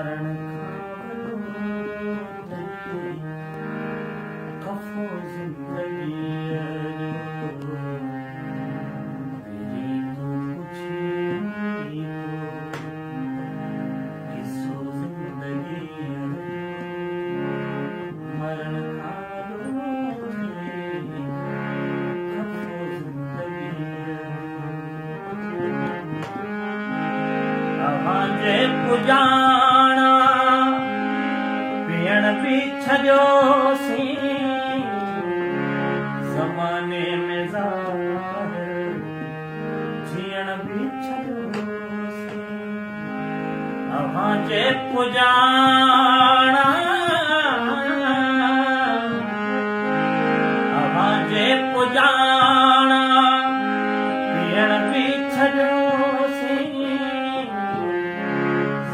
मरण खफ़ो ज़िंदगीअ जो फिरी तूं पुछी किसो ज़िंदगीअ मरण खफ़ो ज़िंदगीअ अव्हांजे पुॼाणा पीअण बि छॾियोसीं ज़माने में ज़ाहिर जीअण बि छॾियोसीं अव्हांजे पुॼाणा अव्हांजे पुॼाणा पीअण बि छॾियोसीं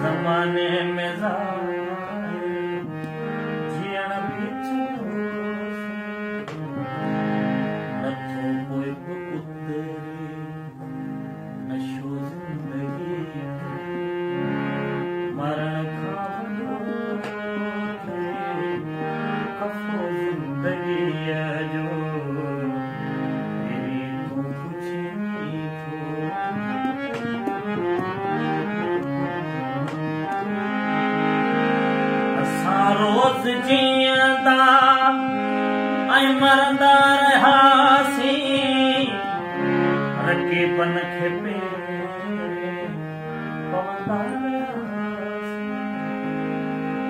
ज़माने में ज़ाहिर जीअण बि छॾियोसीं नथो कोई बि उतेरे नशो ज़िंदगीअ मरण खां खफ़ो ज़िंदगीअ जो फिरी तूं पुछी रोज़ जीअंदा ऐं मरंदा रहियासीं रकीबन खे पवंदा